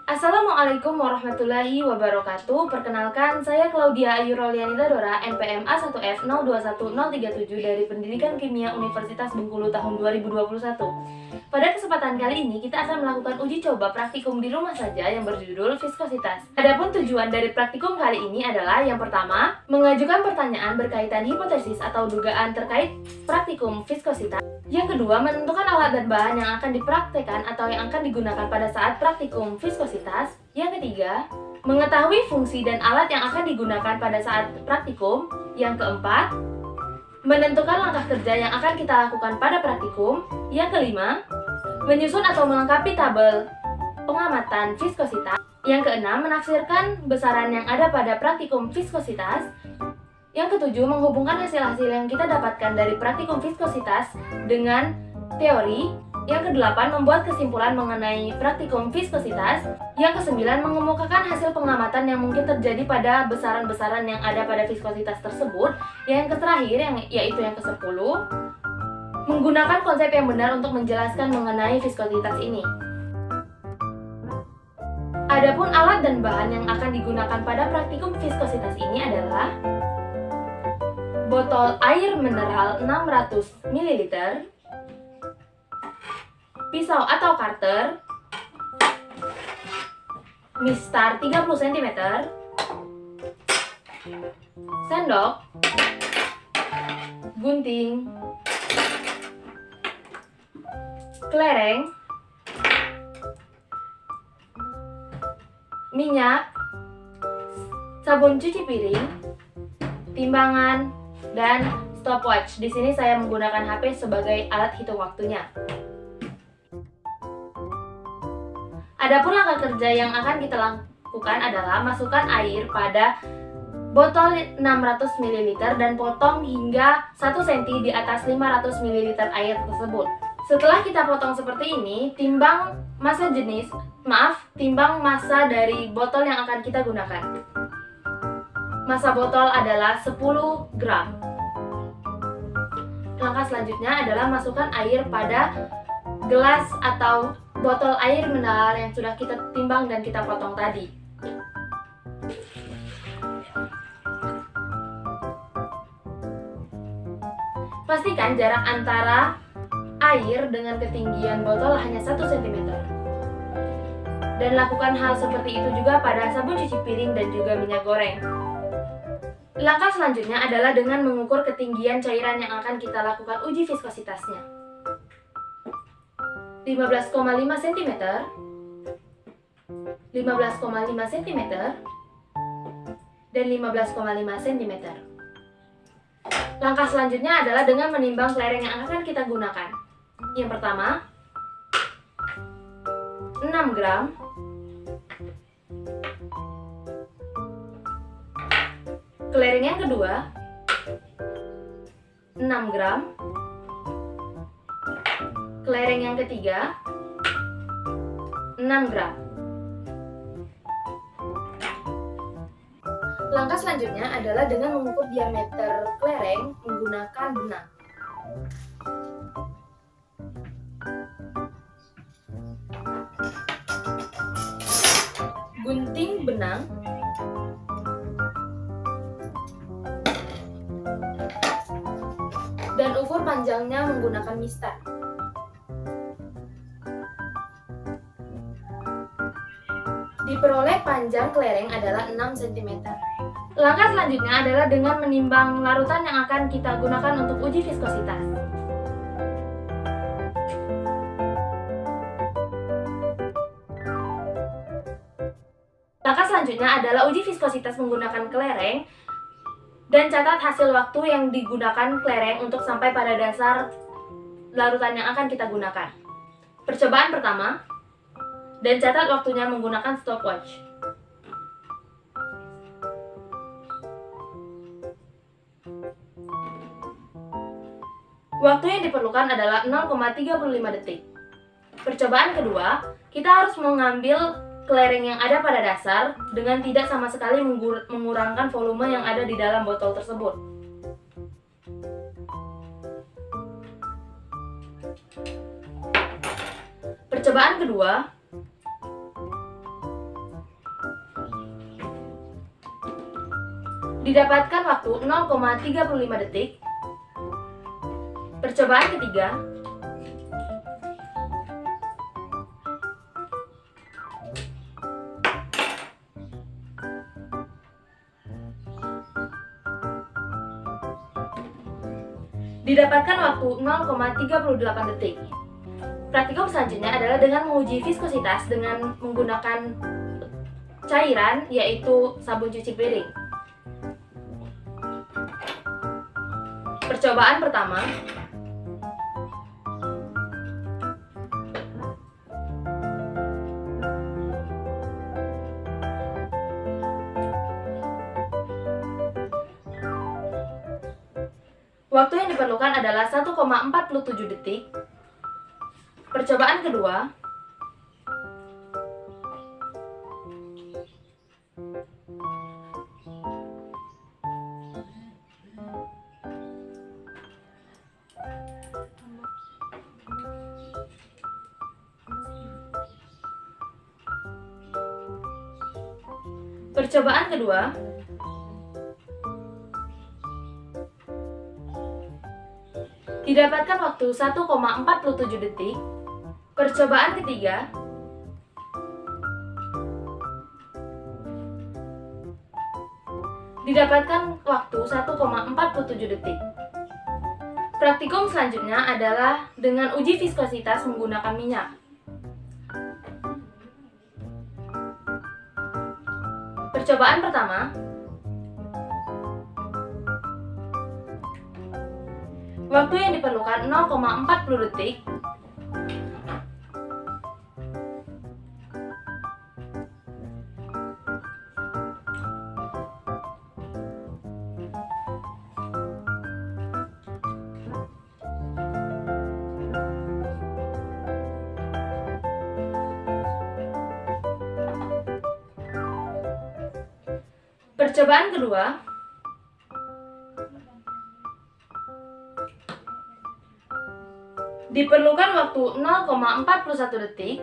Assalamualaikum warahmatullahi wabarakatuh. Perkenalkan, saya Claudia Ayu Rolianita Dora, NPM A1F021037 dari Pendidikan Kimia Universitas Bengkulu tahun 2021. Pada kesempatan kali ini, kita akan melakukan uji coba praktikum di rumah saja yang berjudul viskositas. Adapun tujuan dari praktikum kali ini adalah yang pertama, mengajukan pertanyaan berkaitan hipotesis atau dugaan terkait praktikum viskositas. Yang kedua, menentukan alat dan bahan yang akan dipraktekkan atau yang akan digunakan pada saat praktikum viskositas. Yang ketiga, mengetahui fungsi dan alat yang akan digunakan pada saat praktikum. Yang keempat, menentukan langkah kerja yang akan kita lakukan pada praktikum. Yang kelima, menyusun atau melengkapi tabel pengamatan viskositas. Yang keenam, menafsirkan besaran yang ada pada praktikum viskositas. Yang ketujuh, menghubungkan hasil-hasil yang kita dapatkan dari praktikum viskositas dengan teori. Yang kedelapan, membuat kesimpulan mengenai praktikum viskositas. Yang kesembilan, mengemukakan hasil pengamatan yang mungkin terjadi pada besaran-besaran yang ada pada viskositas tersebut. Yang terakhir, yaitu yang kesepuluh, menggunakan konsep yang benar untuk menjelaskan mengenai viskositas ini. Adapun alat dan bahan yang akan digunakan pada praktikum viskositas ini adalah botol air mineral 600 ml, pisau atau karter, mistar 30 cm, sendok, gunting, kelereng, minyak, sabun cuci piring, timbangan, dan stopwatch. Di sini saya menggunakan HP sebagai alat hitung waktunya. Adapun langkah kerja yang akan kita lakukan adalah masukkan air pada botol 600 ml dan potong hingga 1 cm di atas 500 ml air tersebut. Setelah kita potong seperti ini, timbang massa dari botol yang akan kita gunakan. Massa botol adalah 10 gram. Langkah selanjutnya adalah masukkan air pada gelas atau botol air mineral yang sudah kita timbang dan kita potong tadi. Pastikan jarak antara air dengan ketinggian botol hanya 1 cm. Dan lakukan hal seperti itu juga pada sabun cuci piring dan juga minyak goreng. Langkah selanjutnya adalah dengan mengukur ketinggian cairan yang akan kita lakukan uji viskositasnya. 15,5 cm, 15,5 cm, dan 15,5 cm. Langkah selanjutnya adalah dengan menimbang kelereng yang akan kita gunakan. Yang pertama, 6 gram. Kelereng yang kedua, 6 gram. Kelereng yang ketiga, 6 gram. Langkah selanjutnya adalah dengan mengukur diameter kelereng menggunakan benang. Gunting benang dan ukur panjangnya menggunakan mistar. Diperoleh panjang kelereng adalah 6 cm. Langkah selanjutnya adalah dengan menimbang larutan yang akan kita gunakan untuk uji viskositas. Langkah selanjutnya adalah uji viskositas menggunakan kelereng dan catat hasil waktu yang digunakan kelereng untuk sampai pada dasar larutan yang akan kita gunakan. Percobaan pertama, dan catat waktunya menggunakan stopwatch. Waktu yang diperlukan adalah 0,35 detik. Percobaan kedua, kita harus mengambil kelereng yang ada pada dasar dengan tidak sama sekali mengurangkan volume yang ada di dalam botol tersebut. Percobaan kedua, Didapatkan waktu 0,35 detik. Percobaan ketiga. Didapatkan waktu 0,38 detik. Praktikum selanjutnya adalah dengan menguji viskositas dengan menggunakan cairan, yaitu sabun cuci piring. Percobaan pertama. Waktu yang diperlukan adalah 1,47 detik. Percobaan kedua. Percobaan kedua. Didapatkan waktu 1,47 detik. Percobaan ketiga. Didapatkan waktu 1,47 detik. Praktikum selanjutnya adalah dengan uji viskositas menggunakan minyak. Percobaan pertama. Waktu yang diperlukan 0,40 detik. Percobaan kedua. Diperlukan waktu 0,41 detik.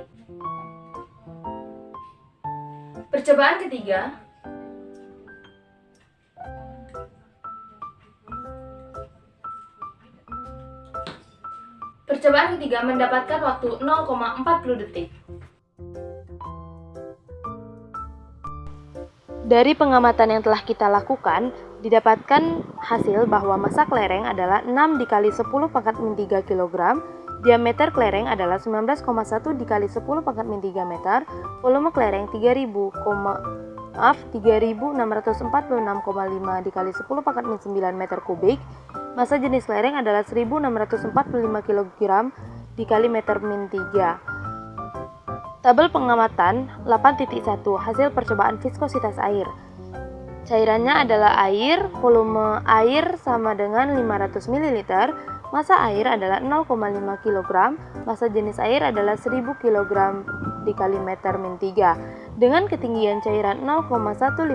Percobaan ketiga. Percobaan ketiga mendapatkan waktu 0,40 detik. Dari pengamatan yang telah kita lakukan, didapatkan hasil bahwa massa kelereng adalah 6 dikali 10 pangkat min 3 kg, diameter kelereng adalah 19,1 dikali 10 pangkat min 3 meter, volume kelereng 3.646,5 dikali 10 pangkat min 9 meter kubik, massa jenis kelereng adalah 1.645 kg dikali meter min 3. Tabel pengamatan 8.1 hasil percobaan viskositas air. Cairannya adalah air, volume air sama dengan 500 ml, massa air adalah 0,5 kg, massa jenis air adalah 1000 kg dikali meter min 3. Dengan ketinggian cairan 0,155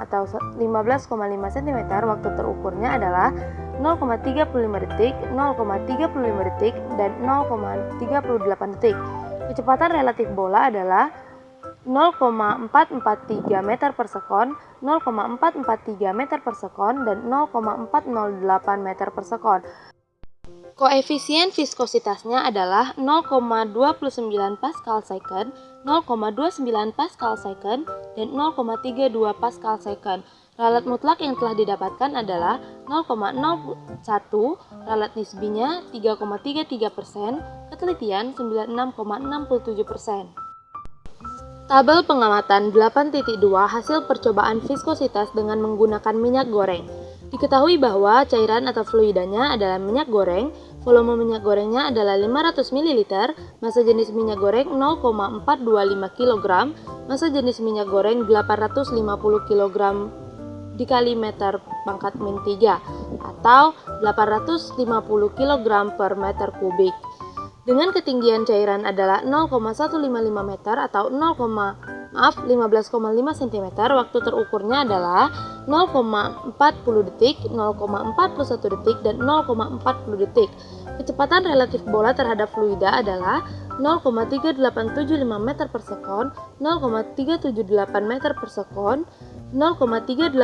atau 15,5 cm, waktu terukurnya adalah 0,35 detik, 0,35 detik, dan 0,38 detik. Kecepatan relatif bola adalah 0,443 meter per sekon, 0,443 meter per sekon, dan 0,408 meter per sekon. Koefisien viskositasnya adalah 0,29 pascal second, 0,29 pascal second, dan 0,32 pascal second. Ralat mutlak yang telah didapatkan adalah 0,01, ralat nisbinya 3,33%, ketelitian 96,67%. Tabel pengamatan 8.2 hasil percobaan viskositas dengan menggunakan minyak goreng. Diketahui bahwa cairan atau fluidanya adalah minyak goreng, volume minyak gorengnya adalah 500 ml, massa jenis minyak goreng 0,425 kg, massa jenis minyak goreng 850 kg dikali meter pangkat min 3 atau 850 kg per meter kubik. Dengan ketinggian cairan adalah 0,155 meter atau 15,5 cm, waktu terukurnya adalah 0,40 detik, 0,41 detik, dan 0,40 detik. Kecepatan relatif bola terhadap fluida adalah 0,3875 meter per sekon, 0,378 meter per sekon, 0,3875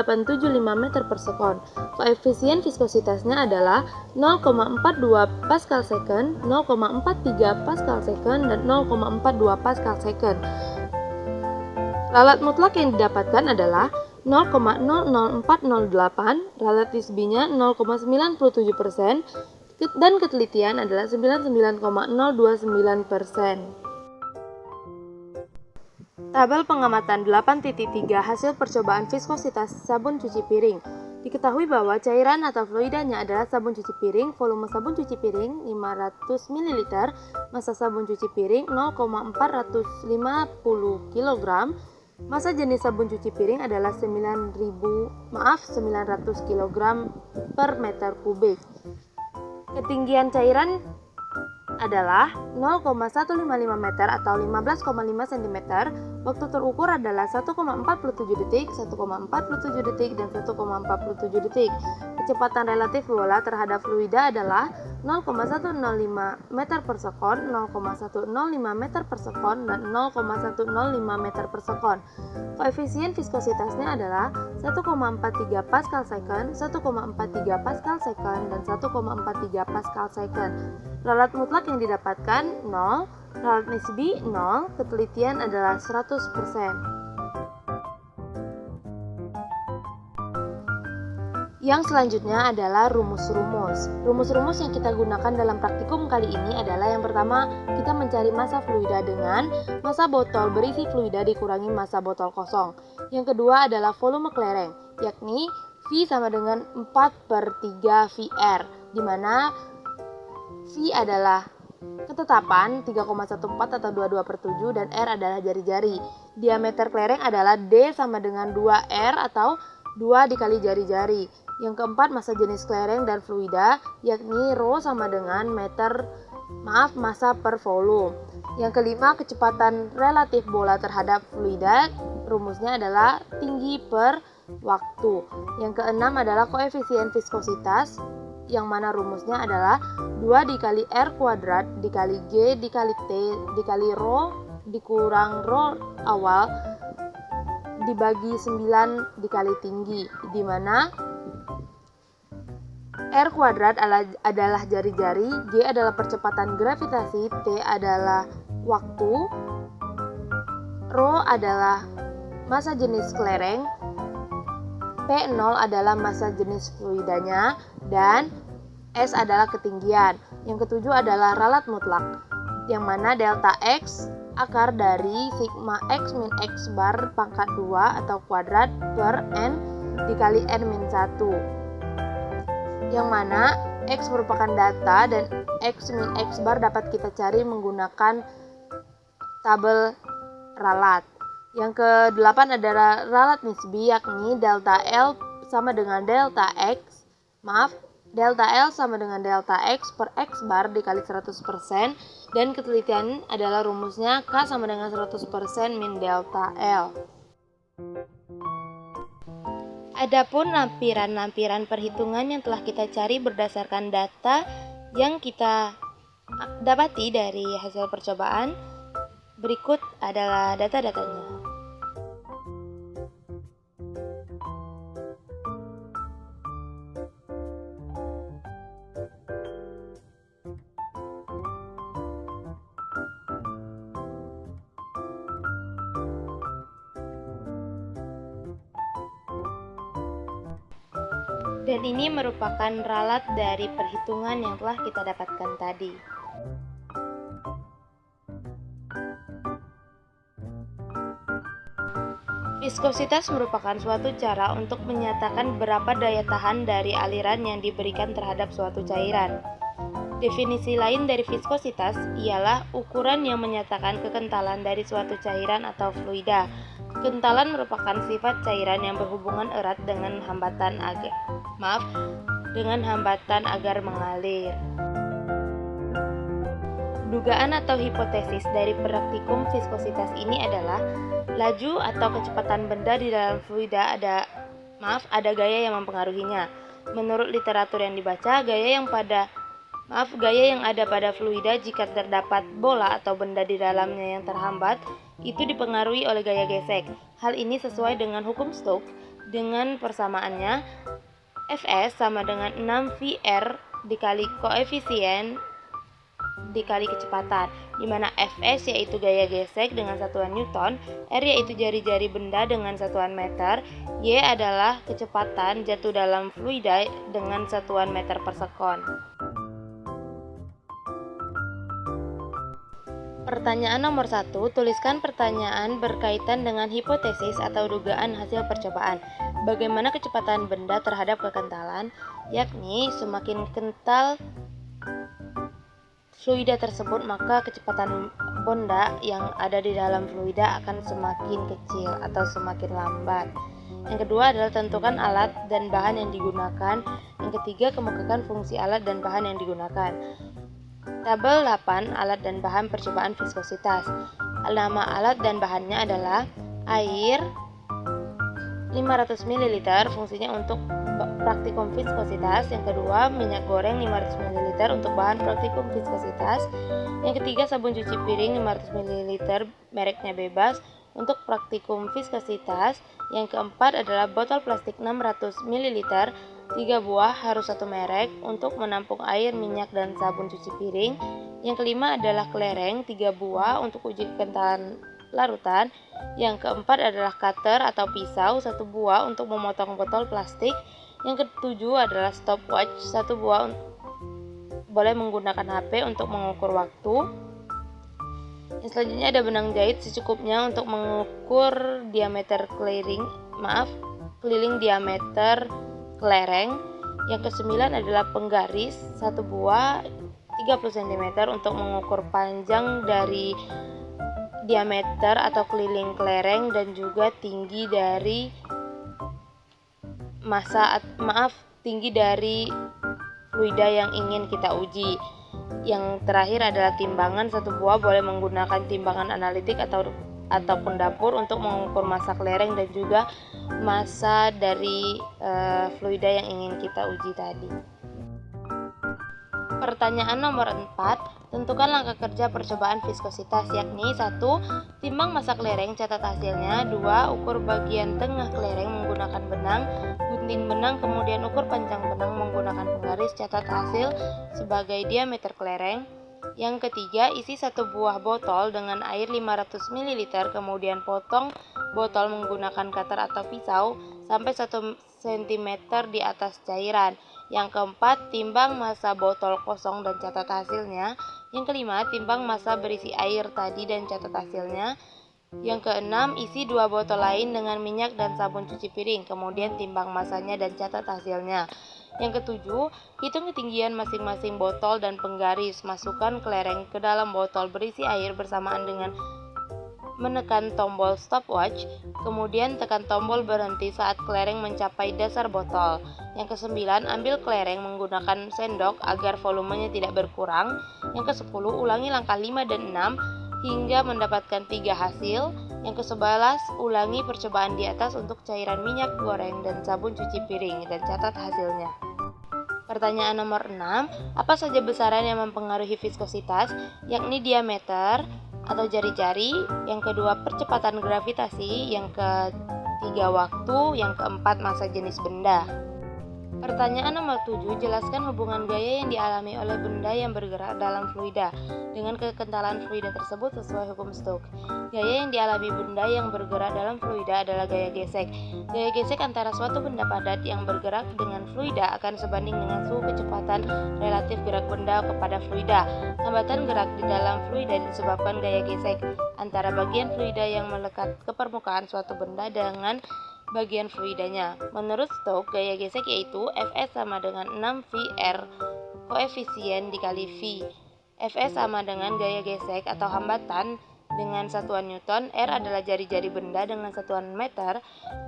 meter per sekon. Koefisien viskositasnya adalah 0,42 pascal second, 0,43 pascal second, dan 0,42 pascal second. Ralat mutlak yang didapatkan adalah 0,00408, ralat nisbinya 0,97%, dan ketelitian adalah 99,029%. Tabel pengamatan 8.3 hasil percobaan viskositas sabun cuci piring. Diketahui bahwa cairan atau fluidanya adalah sabun cuci piring, volume sabun cuci piring 500 ml, massa sabun cuci piring 0,450 kg, massa jenis sabun cuci piring adalah 900 kg per meter kubik. Ketinggian cairan adalah 0,155 meter atau 15,5 cm. Waktu terukur adalah 1,47 detik, 1,47 detik, dan 1,47 detik. Kecepatan relatif bola terhadap fluida adalah 0,105 meter per sekon, 0,105 meter per sekon, dan 0,105 meter per sekon. Koefisien viskositasnya adalah 1,43 pascal second, 1,43 pascal second, dan 1,43 pascal second. Ralat mutlak yang didapatkan 0, ralat nisbi 0, ketelitian adalah 100%. Yang selanjutnya adalah rumus-rumus. Rumus-rumus yang kita gunakan dalam praktikum kali ini adalah yang pertama, kita mencari massa fluida dengan massa botol berisi fluida dikurangi massa botol kosong. Yang kedua adalah volume kelereng, yakni V sama dengan 4/3 VR, di mana V adalah ketetapan 3,14 atau 22/7 dan R adalah jari-jari. Diameter kelereng adalah D sama dengan 2R atau 2 dikali jari-jari. Yang keempat, massa jenis kelereng dan fluida, yakni Rho sama dengan massa per volume. Yang kelima, kecepatan relatif bola terhadap fluida, rumusnya adalah tinggi per waktu. Yang keenam adalah koefisien viskositas, yang mana rumusnya adalah 2 dikali R kuadrat dikali G dikali T dikali Rho dikurang Rho awal dibagi 9 dikali tinggi, di mana R kuadrat adalah jari-jari, G adalah percepatan gravitasi, T adalah waktu, Rho adalah massa jenis kelereng, P0 adalah massa jenis fluidanya, dan S adalah ketinggian. Yang ketujuh adalah ralat mutlak, yang mana delta X akar dari sigma X min X bar pangkat 2 atau kuadrat per N dikali N min 1. Yang mana X merupakan data dan X min X bar dapat kita cari menggunakan tabel ralat. Yang ke-8 adalah ralat nisbi, yakni delta L sama dengan delta X, delta L sama dengan delta X per X bar dikali 100%, dan ketelitian adalah rumusnya K sama dengan 100% min delta L. Adapun lampiran-lampiran perhitungan yang telah kita cari berdasarkan data yang kita dapati dari hasil percobaan, berikut adalah data-datanya. Dan ini merupakan ralat dari perhitungan yang telah kita dapatkan tadi. Viskositas merupakan suatu cara untuk menyatakan berapa daya tahan dari aliran yang diberikan terhadap suatu cairan. Definisi lain dari viskositas ialah ukuran yang menyatakan kekentalan dari suatu cairan atau fluida. Kekentalan merupakan sifat cairan yang berhubungan erat dengan hambatan agar mengalir. Dugaan atau hipotesis dari praktikum viskositas ini adalah laju atau kecepatan benda di dalam fluida ada gaya yang mempengaruhinya. Menurut literatur yang dibaca, gaya yang ada pada fluida jika terdapat bola atau benda di dalamnya yang terhambat itu dipengaruhi oleh gaya gesek. Hal ini sesuai dengan hukum Stokes dengan persamaannya Fs sama dengan 6VR dikali koefisien dikali kecepatan, di mana Fs yaitu gaya gesek dengan satuan Newton, R yaitu jari-jari benda dengan satuan meter, Y adalah kecepatan jatuh dalam fluida dengan satuan meter per sekon. Pertanyaan nomor 1, tuliskan pertanyaan berkaitan dengan hipotesis atau dugaan hasil percobaan. Bagaimana kecepatan benda terhadap kekentalan, yakni semakin kental fluida tersebut, maka kecepatan benda yang ada di dalam fluida akan semakin kecil atau semakin lambat. Yang kedua adalah tentukan alat dan bahan yang digunakan. Yang ketiga, kemukakan fungsi alat dan bahan yang digunakan. Tabel 8 alat dan bahan percobaan viskositas. Nama alat dan bahannya adalah air 500 ml fungsinya untuk praktikum viskositas. Yang kedua, minyak goreng 500 ml untuk bahan praktikum viskositas. Yang ketiga, sabun cuci piring 500 ml mereknya bebas untuk praktikum viskositas. Yang keempat adalah botol plastik 600 ml 3 buah harus satu merek untuk menampung air, minyak, dan sabun cuci piring. Yang kelima adalah kelereng 3 buah untuk uji kekentalan larutan. Yang keempat adalah cutter atau pisau 1 buah untuk memotong botol plastik. Yang ketujuh adalah stopwatch 1 buah, boleh menggunakan HP untuk mengukur waktu. Yang selanjutnya ada benang jahit secukupnya untuk mengukur diameter keliling diameter kelereng. Yang kesembilan adalah penggaris 1 buah 30 cm untuk mengukur panjang dari diameter atau keliling kelereng dan juga tinggi dari tinggi dari fluida yang ingin kita uji. Yang terakhir adalah timbangan 1 buah, boleh menggunakan timbangan analitik ataupun dapur untuk mengukur massa kelereng dan juga massa dari fluida yang ingin kita uji tadi. Pertanyaan nomor 4, tentukan langkah kerja percobaan viskositas, yakni 1. Timbang massa kelereng, catat hasilnya. 2. Ukur bagian tengah kelereng menggunakan benang, gunting benang, kemudian ukur panjang benang menggunakan penggaris, catat hasil sebagai diameter kelereng. Yang ketiga, isi 1 buah botol dengan air 500 ml, kemudian potong botol menggunakan cutter atau pisau sampai 1 cm di atas cairan. Yang keempat, timbang massa botol kosong dan catat hasilnya. Yang kelima, timbang massa berisi air tadi dan catat hasilnya. Yang keenam, isi 2 botol lain dengan minyak dan sabun cuci piring, kemudian timbang massanya dan catat hasilnya. Yang ketujuh, hitung ketinggian masing-masing botol dan penggaris. Masukkan kelereng ke dalam botol berisi air bersamaan dengan menekan tombol stopwatch, kemudian tekan tombol berhenti saat kelereng mencapai dasar botol. Yang kesembilan, ambil kelereng menggunakan sendok agar volumenya tidak berkurang. Yang ke-10, ulangi langkah 5 dan 6 hingga mendapatkan 3 hasil. Yang ke-11, ulangi percobaan di atas untuk cairan minyak goreng dan sabun cuci piring dan catat hasilnya. Pertanyaan nomor 6, apa saja besaran yang mempengaruhi viskositas, yakni diameter atau jari-jari. Yang kedua, percepatan gravitasi. Yang ketiga, waktu. Yang keempat, massa jenis benda. Pertanyaan nomor 7, jelaskan hubungan gaya yang dialami oleh benda yang bergerak dalam fluida dengan kekentalan fluida tersebut sesuai hukum Stokes. Gaya yang dialami benda yang bergerak dalam fluida adalah gaya gesek. Gaya gesek antara suatu benda padat yang bergerak dengan fluida akan sebanding dengan suhu kecepatan relatif gerak benda kepada fluida. Hambatan gerak di dalam fluida disebabkan gaya gesek antara bagian fluida yang melekat ke permukaan suatu benda dengan bagian fluidanya. Menurut Stokes, gaya gesek yaitu Fs sama dengan 6VR koefisien dikali V. Fs sama dengan gaya gesek atau hambatan dengan satuan Newton, R adalah jari-jari benda dengan satuan meter,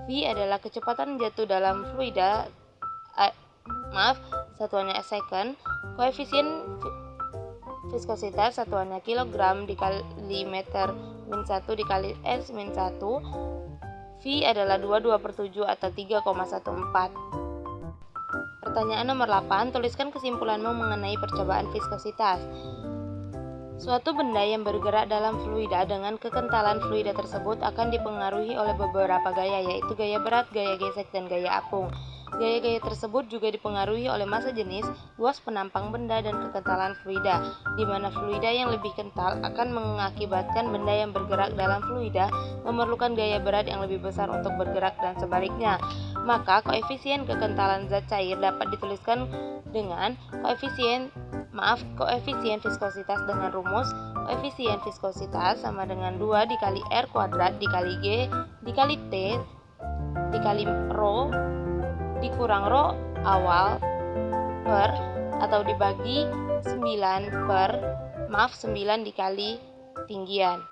V adalah kecepatan jatuh dalam fluida, satuannya second, koefisien viskositas satuannya kilogram dikali meter min 1 dikali S min 1, V adalah 22/7 atau 3,14. Pertanyaan nomor 8, tuliskan kesimpulanmu mengenai percobaan viskositas. Suatu benda yang bergerak dalam fluida dengan kekentalan fluida tersebut akan dipengaruhi oleh beberapa gaya, yaitu gaya berat, gaya gesek, dan gaya apung. Gaya-gaya tersebut juga dipengaruhi oleh massa jenis, luas penampang benda, dan kekentalan fluida, di mana fluida yang lebih kental akan mengakibatkan benda yang bergerak dalam fluida memerlukan gaya berat yang lebih besar untuk bergerak dan sebaliknya. Maka koefisien kekentalan zat cair dapat dituliskan dengan koefisien viskositas dengan rumus koefisien viskositas sama dengan 2 dikali R kuadrat dikali G dikali T dikali Rho dikurang Rho awal per atau dibagi 9 dikali ketinggian.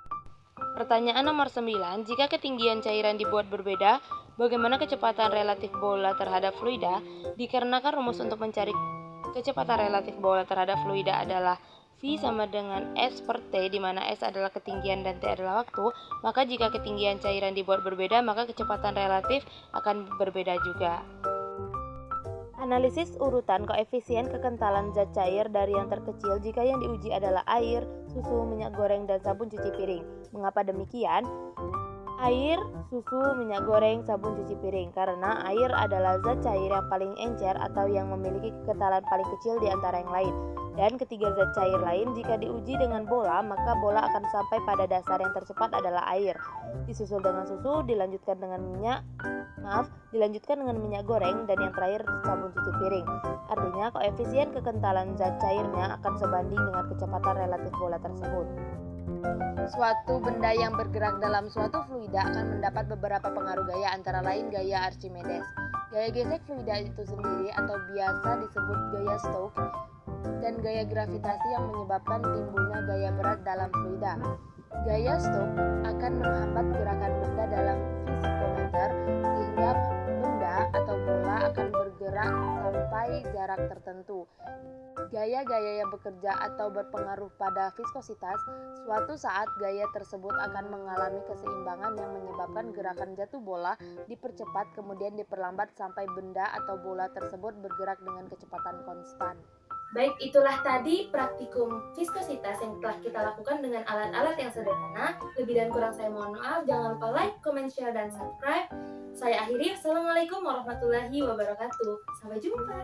Pertanyaan nomor 9, jika ketinggian cairan dibuat berbeda, bagaimana kecepatan relatif bola terhadap fluida? Dikarenakan rumus untuk mencari kecepatan relatif bola terhadap fluida adalah V sama dengan S per T, di mana S adalah ketinggian dan T adalah waktu, maka jika ketinggian cairan dibuat berbeda, maka kecepatan relatif akan berbeda juga. Analisis urutan koefisien kekentalan zat cair dari yang terkecil jika yang diuji adalah air, susu, minyak goreng, dan sabun cuci piring. Mengapa demikian? Air, susu, minyak goreng, sabun cuci piring. Karena air adalah zat cair yang paling encer atau yang memiliki kekentalan paling kecil di antara yang lain. Dan ketiga zat cair lain jika diuji dengan bola, maka bola akan sampai pada dasar yang tercepat adalah air. Disusul dengan susu, dilanjutkan dengan minyak goreng, dan yang terakhir sabun cuci piring. Artinya koefisien kekentalan zat cairnya akan sebanding dengan kecepatan relatif bola tersebut. Suatu benda yang bergerak dalam suatu fluida akan mendapat beberapa pengaruh gaya, antara lain gaya Archimedes, gaya gesek fluida itu sendiri atau biasa disebut gaya Stokes, dan gaya gravitasi yang menyebabkan timbulnya gaya berat dalam fluida. Gaya Stokes akan menghambat gerakan benda dalam fisikometer sehingga benda atau bola akan bergerak sampai jarak tertentu. Gaya-gaya yang bekerja atau berpengaruh pada viskositas, suatu saat gaya tersebut akan mengalami keseimbangan yang menyebabkan gerakan jatuh bola dipercepat kemudian diperlambat sampai benda atau bola tersebut bergerak dengan kecepatan konstan. Baik, itulah tadi praktikum viskositas yang telah kita lakukan dengan alat-alat yang sederhana. Lebih dan kurang saya mohon maaf. Jangan lupa like, comment, share, dan subscribe. Saya akhiri. Assalamualaikum warahmatullahi wabarakatuh. Sampai jumpa.